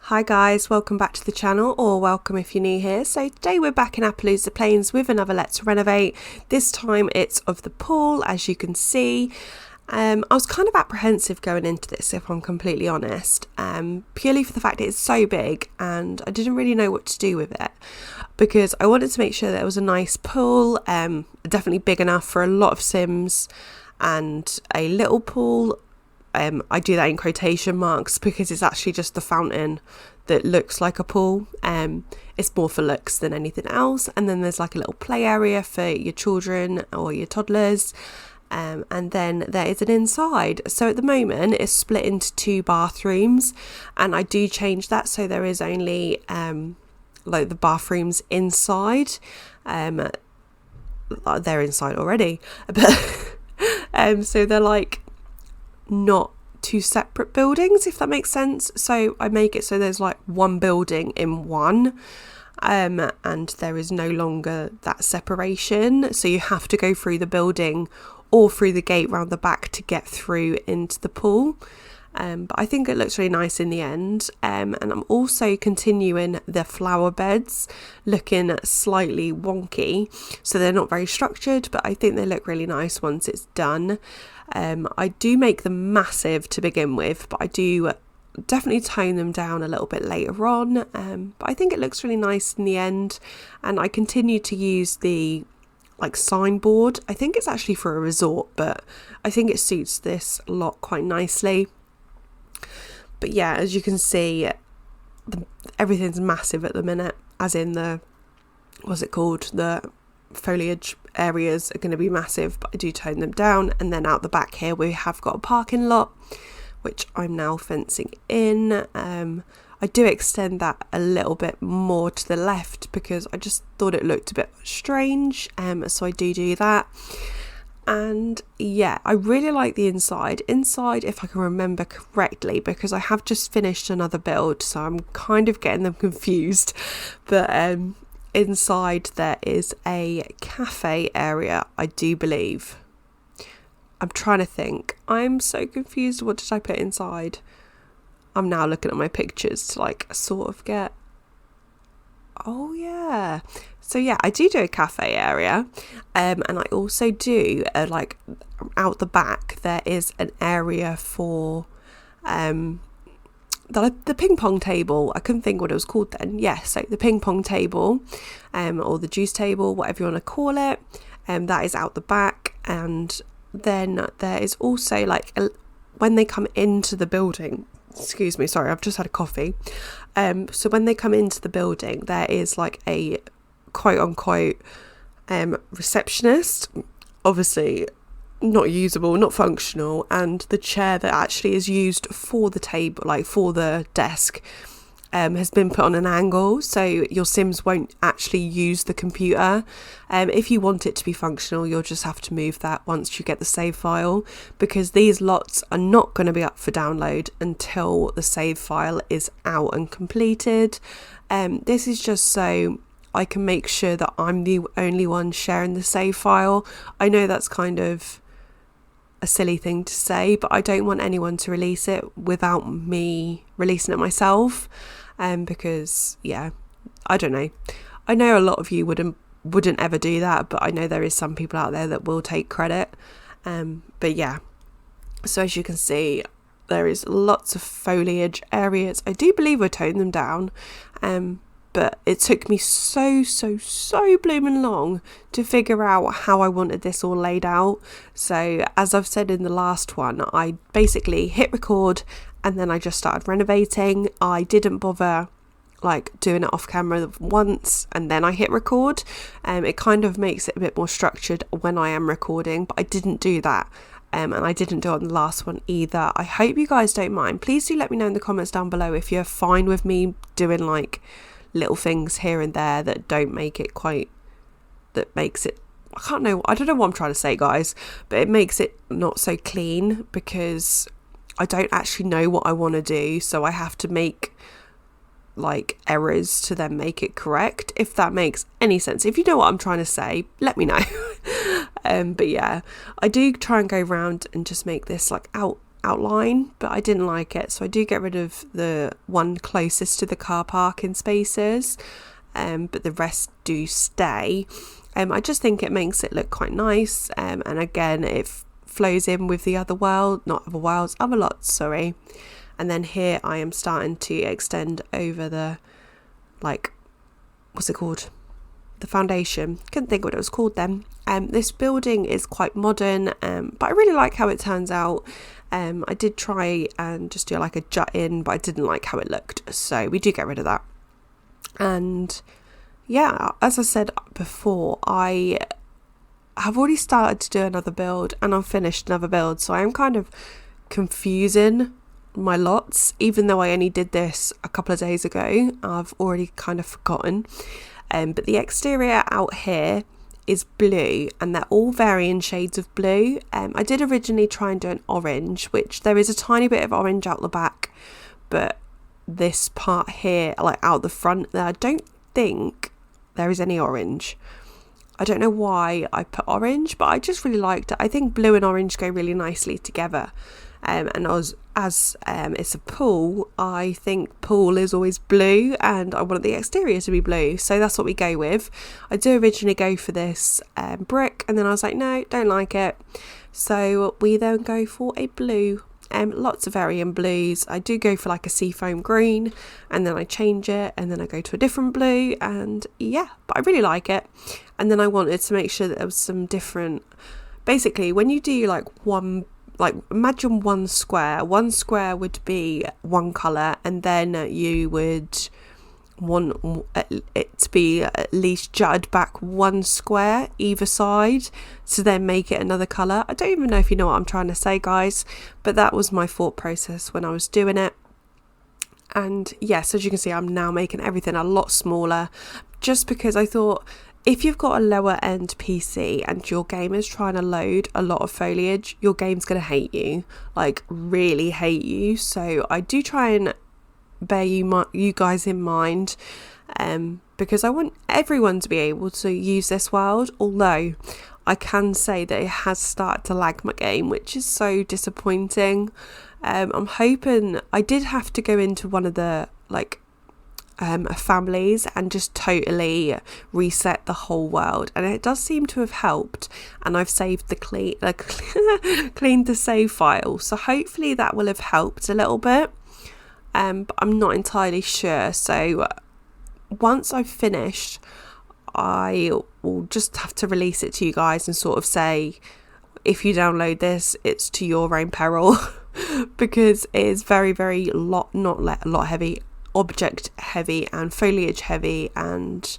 Hi guys, welcome back to the channel, or welcome if you're new here. So today we're back in Appaloosa Plains with another Let's Renovate. This time it's of the pool, as you can see. I was kind of apprehensive going into this, if I'm completely honest, purely for the fact it's so big and I didn't really know what to do with it, because I wanted to make sure that it was a nice pool, definitely big enough for a lot of sims, and a little pool. I do that in quotation marks because it's actually just the fountain that looks like a pool. It's more for looks than anything else. And then there's like a little play area for your children or your toddlers. And then there is an inside. So at the moment it's split into 2 bathrooms, and I do change that so there is only like the bathrooms inside. They're inside already, but so they're like not 2 separate buildings, if that makes sense. So I make it so there's like one building in one, and there is no longer that separation, so you have to go through the building or through the gate round the back to get through into the pool. But I think it looks really nice in the end, and I'm also continuing the flower beds, looking slightly wonky, so they're not very structured, but I think they look really nice once it's done. I do make them massive to begin with, but I do definitely tone them down a little bit later on, but I think it looks really nice in the end. And I continue to use the like signboard. I think it's actually for a resort, but I think it suits this lot quite nicely. But yeah, as you can see, everything's massive at the minute, as in the, what's it called, the foliage areas are going to be massive, but I do tone them down. And then out the back here we have got a parking lot, which I'm now fencing in. I do extend that a little bit more to the left because I just thought it looked a bit strange, so I do that. And yeah, I really like the inside, if I can remember correctly, because I have just finished another build, so I'm kind of getting them confused. But inside there is a cafe area, I do believe. I'm trying to think. I'm so confused. What did I put inside? I'm now looking at my pictures to like sort of get... Oh yeah. So yeah, I do a cafe area, and I also do like out the back there is an area for the ping pong table. I couldn't think what it was called then. Yeah, so the ping pong table, or the juice table, whatever you want to call it, that is out the back. And then there is also like when they come into the building, excuse me, sorry, I've just had a coffee. So when they come into the building, there is like a quote unquote receptionist, obviously not usable, not functional, and the chair that actually is used for the table, like for the desk, has been put on an angle, so your sims won't actually use the computer. If you want it to be functional, you'll just have to move that once you get the save file, because these lots are not going to be up for download until the save file is out and completed. This is just so I can make sure that I'm the only one sharing the save file. I know that's kind of a silly thing to say, but I don't want anyone to release it without me releasing it myself, because yeah, I don't know. I know a lot of you wouldn't ever do that, but I know there is some people out there that will take credit. But yeah, so as you can see, there is lots of foliage areas. I do believe I toned them down, but it took me so blooming long to figure out how I wanted this all laid out. So as I've said in the last one, I basically hit record and then I just started renovating. I didn't bother like doing it off camera once and then I hit record. It kind of makes it a bit more structured when I am recording, but I didn't do that. And I didn't do it on the last one either. I hope you guys don't mind. Please do let me know in the comments down below if you're fine with me doing like little things here and there that don't make it quite, that makes it, I don't know what I'm trying to say, guys, but it makes it not so clean, because I don't actually know what I want to do, so I have to make like errors to then make it correct, if that makes any sense. If you know what I'm trying to say, let me know. But yeah, I do try and go around and just make this like out outline, but I didn't like it, so I do get rid of the one closest to the car parking spaces, but the rest do stay. I just think it makes it look quite nice, and again it flows in with the other lots, sorry. And then here I am starting to extend over the, like, what's it called? The foundation. Couldn't think what it was called then. This building is quite modern, but I really like how it turns out. I did try and just do like a jut in, but I didn't like how it looked, so we do get rid of that. And yeah, as I said before, I have already started to do another build and I've finished another build, so I am kind of confusing my lots, even though I only did this a couple of days ago. I've already kind of forgotten. But the exterior out here is blue, and they're all varying shades of blue. I did originally try and do an orange, which there is a tiny bit of orange out the back, but this part here, like out the front there, I don't think there is any orange. I don't know why I put orange, but I just really liked it. I think blue and orange go really nicely together. And as it's a pool, I think pool is always blue, and I wanted the exterior to be blue, so that's what we go with. I do originally go for this brick, and then I was like, no, don't like it, so we then go for a blue. Lots of varying blues. I do go for like a seafoam green, and then I change it, and then I go to a different blue, and yeah, but I really like it. And then I wanted to make sure that there was some different, basically when you do like imagine one square would be one colour, and then you would want it to be at least jutted back one square either side to then make it another colour. I don't even know if you know what I'm trying to say, guys, but that was my thought process when I was doing it. And yes, as you can see, I'm now making everything a lot smaller, just because I thought, if you've got a lower end PC and your game is trying to load a lot of foliage, your game's going to hate you, like really hate you. So I do try and bear you guys in mind, because I want everyone to be able to use this world, although I can say that it has started to lag my game, which is so disappointing. I'm hoping, I did have to go into one of the families and just totally reset the whole world, and it does seem to have helped, and I've saved the cleaned the save file, so hopefully that will have helped a little bit, but I'm not entirely sure. So once I've finished, I will just have to release it to you guys and sort of say, if you download this, it's to your own peril, because it is very, very object heavy and foliage heavy, and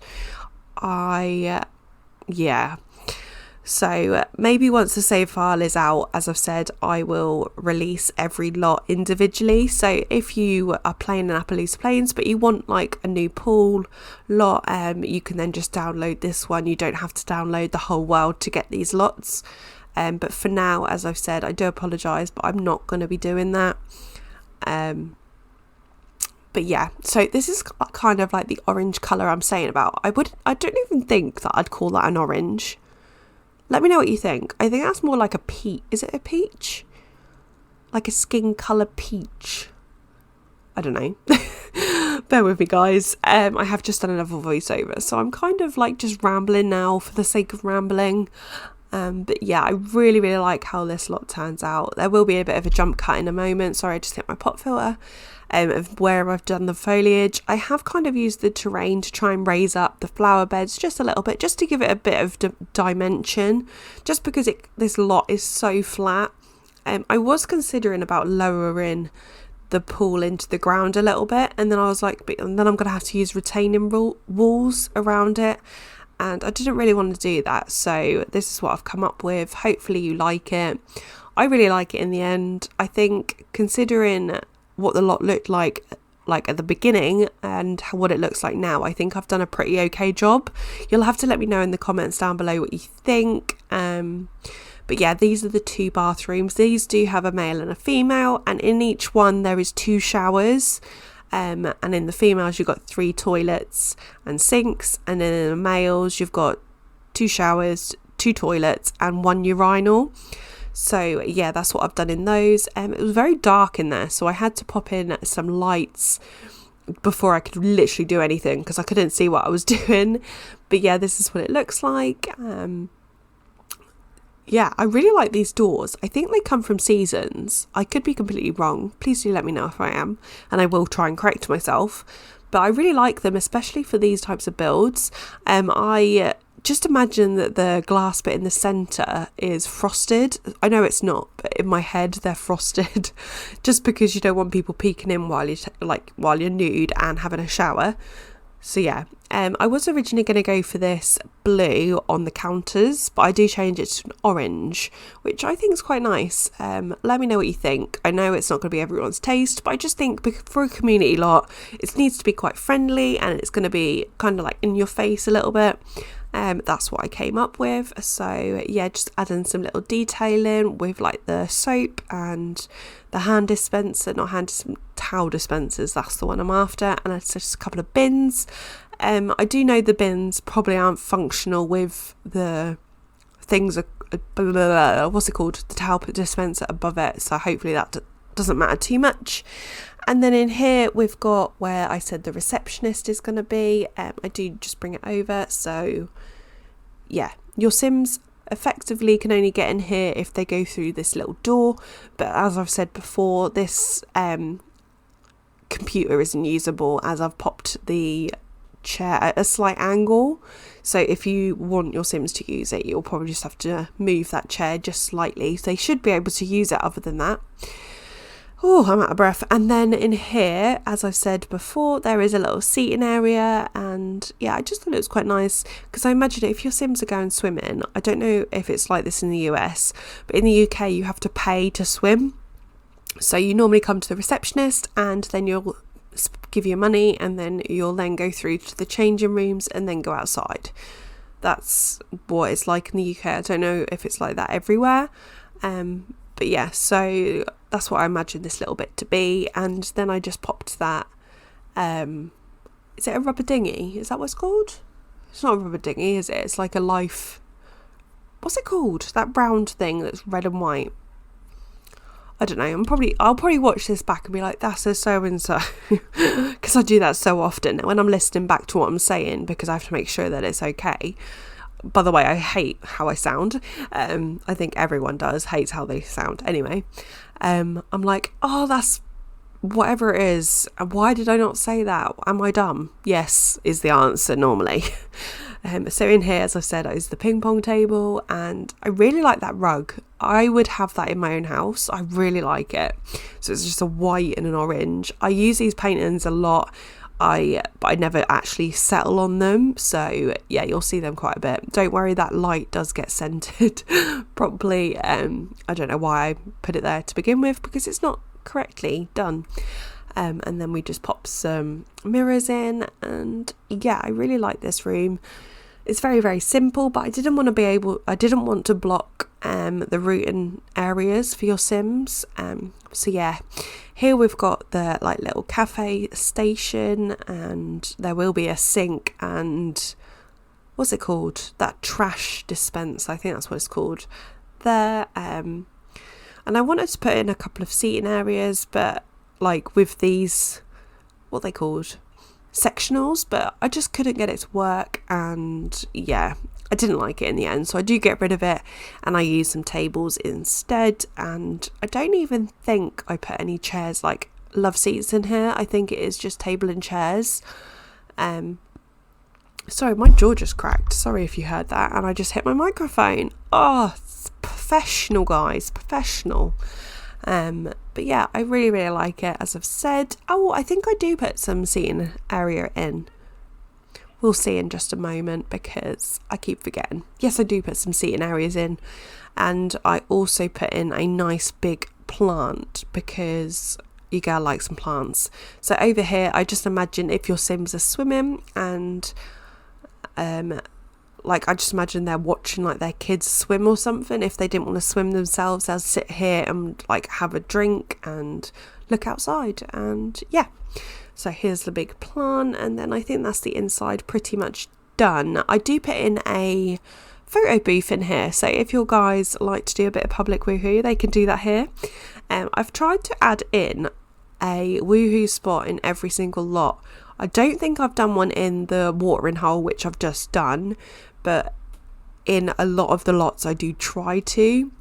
so maybe once the save file is out, as I've said, I will release every lot individually. So if you are playing in Appaloosa Plains but you want like a new pool lot, you can then just download this one. You don't have to download the whole world to get these lots, but for now, as I've said, I do apologise, but I'm not going to be doing that. But yeah, so this is kind of like the orange colour I'm saying about. I don't even think that I'd call that an orange. Let me know what you think. I think that's more like a peach. Is it a peach? Like a skin colour peach. I don't know. Bear with me, guys. I have just done another voiceover, so I'm kind of like just rambling now for the sake of rambling. But yeah, I really, really like how this lot turns out. There will be a bit of a jump cut in a moment. Sorry, I just hit my pop filter. Of where I've done the foliage. I have kind of used the terrain to try and raise up the flower beds just a little bit, just to give it a bit of dimension, just because this lot is so flat. I was considering about lowering the pool into the ground a little bit, and then I was like, and then I'm going to have to use retaining walls around it, and I didn't really want to do that, so this is what I've come up with. Hopefully you like it. I really like it in the end. I think, considering what the lot looked like at the beginning and what it looks like now, I think I've done a pretty okay job. You'll have to let me know in the comments down below what you think. But yeah, these are the two bathrooms. These do have a male and a female, and in each one there is 2 showers, and in the females you've got 3 toilets and sinks, and then in the males you've got 2 showers, 2 toilets and 1 urinal. So yeah, that's what I've done in those. It was very dark in there, so I had to pop in some lights before I could literally do anything because I couldn't see what I was doing. But yeah, this is what it looks like. Yeah, I really like these doors. I think they come from Seasons. I could be completely wrong. Please do let me know if I am, and I will try and correct myself. But I really like them, especially for these types of builds. I just imagine that the glass bit in the centre is frosted. I know it's not, but in my head they're frosted just because you don't want people peeking in while you're nude and having a shower. So yeah, I was originally going to go for this blue on the counters, but I do change it to an orange, which I think is quite nice. Let me know what you think. I know it's not going to be everyone's taste, but I just think for a community lot, it needs to be quite friendly and it's going to be kind of like in your face a little bit. That's what I came up with. So yeah, just adding some little detailing with like the soap and the towel dispensers, that's the one I'm after, and it's just a couple of bins. I do know the bins probably aren't functional with the things, what's it called, the towel dispenser above it, so hopefully that doesn't matter too much. And then in here we've got where I said the receptionist is going to be. I do just bring it over, so yeah, your Sims effectively can only get in here if they go through this little door, but as I've said before, this computer isn't usable as I've popped the chair at a slight angle, so if you want your Sims to use it, you'll probably just have to move that chair just slightly, so they should be able to use it other than that. Oh, I'm out of breath. And then in here, as I've said before, there is a little seating area, and yeah, I just thought it was quite nice because I imagine if your Sims are going swimming, I don't know if it's like this in the US, but in the UK you have to pay to swim. So you normally come to the receptionist and then you'll give your money, and then you'll then go through to the changing rooms and then go outside. That's what it's like in the UK. I don't know if it's like that everywhere. But yeah, so that's what I imagine this little bit to be. And then I just popped that, is it a rubber dinghy? Is that what it's called? It's not a rubber dinghy, is it? It's like a life, what's it called? That round thing that's red and white. I don't know, I'll probably watch this back and be like, that's a so-and-so. Because I do that so often when I'm listening back to what I'm saying, because I have to make sure that it's okay. By the way, I hate how I sound. I think everyone hates how they sound. Anyway, I'm like, oh, that's whatever it is. Why did I not say that? Am I dumb? Yes, is the answer normally. So in here, as I said, is the ping pong table, and I really like that rug. I would have that in my own house. I really like it. So it's just a white and an orange. I use these paintings a lot. But I never actually settle on them, so yeah, you'll see them quite a bit. Don't worry, that light does get centered properly. I don't know why I put it there to begin with, because it's not correctly done. And then we just pop some mirrors in, and yeah, I really like this room. It's very, very simple, but I didn't want to block the routing areas for your Sims. So yeah, here we've got the like little cafe station, and there will be a sink and what's it called? That trash dispense, I think that's what it's called there. And I wanted to put in a couple of seating areas, but like with these, what are they called? Sectionals, but I just couldn't get it to work, and yeah, I didn't like it in the end, so I do get rid of it and I use some tables instead. And I don't even think I put any chairs like love seats in here. I think it is just table and chairs. Sorry, my jaw just cracked, sorry if you heard that, and I just hit my microphone. Oh, it's professional, guys, professional. But yeah, I really, really like it, as I've said. Oh, I think I do put some seating area in. We'll see in just a moment, because I keep forgetting. Yes, I do put some seating areas in, and I also put in a nice big plant, because you gotta like some plants. So over here, I just imagine if your Sims are swimming, and like I just imagine they're watching like their kids swim or something. If they didn't want to swim themselves, they'll sit here and like have a drink and look outside. And yeah, so here's the big plant, and then I think that's the inside pretty much done. I do put in a photo booth in here. So if your guys like to do a bit of public woohoo, they can do that here. I've tried to add in a woohoo spot in every single lot. I don't think I've done one in the watering hole, which I've just done, but in a lot of the lots I do try to.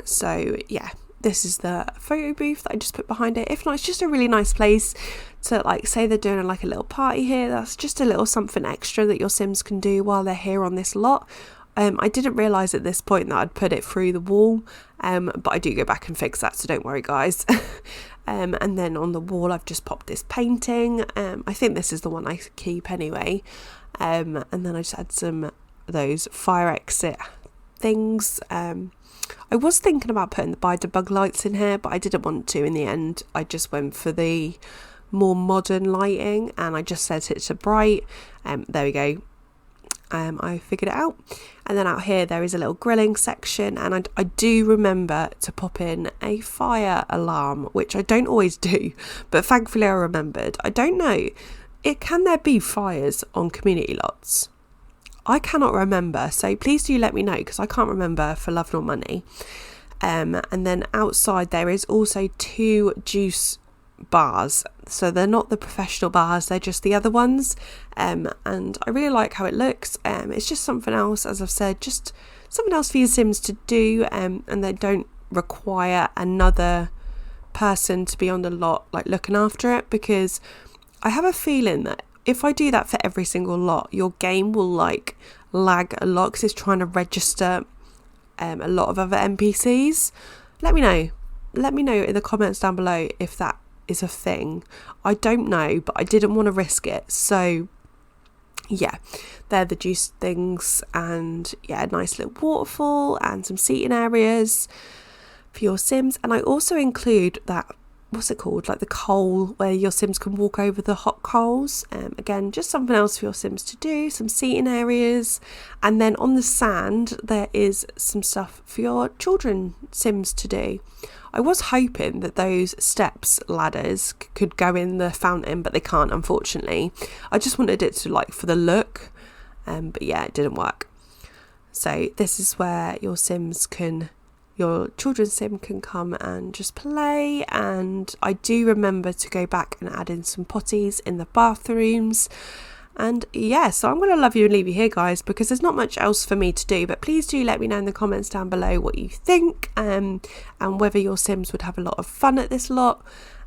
So yeah, this is the photo booth that I just put behind it. If not, it's just a really nice place to, like, say they're doing like a little party here. That's just a little something extra that your Sims can do while they're here on this lot. I didn't realise at this point that I'd put it through the wall, but I do go back and fix that, so don't worry guys. And then on the wall I've just popped this painting. I think this is the one I keep anyway. And then I just had some of those fire exit things. I was thinking about putting the by-debug lights in here, but I didn't want to in the end. I just went for the more modern lighting and I just set it to bright. There we go. I figured it out. And then out here there is a little grilling section, and I do remember to pop in a fire alarm, which I don't always do, but thankfully I remembered. I don't know, can there be fires on community lots? I cannot remember, so please do let me know, because I can't remember for love nor money. And then outside there is also 2 juice bars, so they're not the professional bars, they're just the other ones. And I really like how it looks. It's just something else, as I've said, just something else for your Sims to do, and they don't require another person to be on the lot, like, looking after it, because I have a feeling that if I do that for every single lot, your game will like lag a lot because it's trying to register a lot of other NPCs. Let me know in the comments down below if that is a thing. I don't know, but I didn't want to risk it. So yeah, they're the juice things, and yeah, a nice little waterfall and some seating areas for your Sims. And I also include that, what's it called, like the coal where your Sims can walk over the hot coals. Again, just something else for your Sims to do, some seating areas. And then on the sand there is some stuff for your children Sims to do. I was hoping that those steps ladders could go in the fountain, but they can't, unfortunately. I just wanted it to, like, for the look, but yeah, it didn't work. So this is where your children's Sim can come and just play. And I do remember to go back and add in some potties in the bathrooms. And yeah, so I'm going to love you and leave you here, guys, because there's not much else for me to do. But please do let me know in the comments down below what you think, and whether your Sims would have a lot of fun at this lot,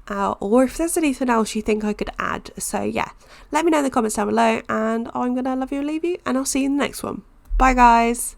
or if there's anything else you think I could add. So yeah, let me know in the comments down below, and I'm going to love you and leave you, and I'll see you in the next one. Bye guys.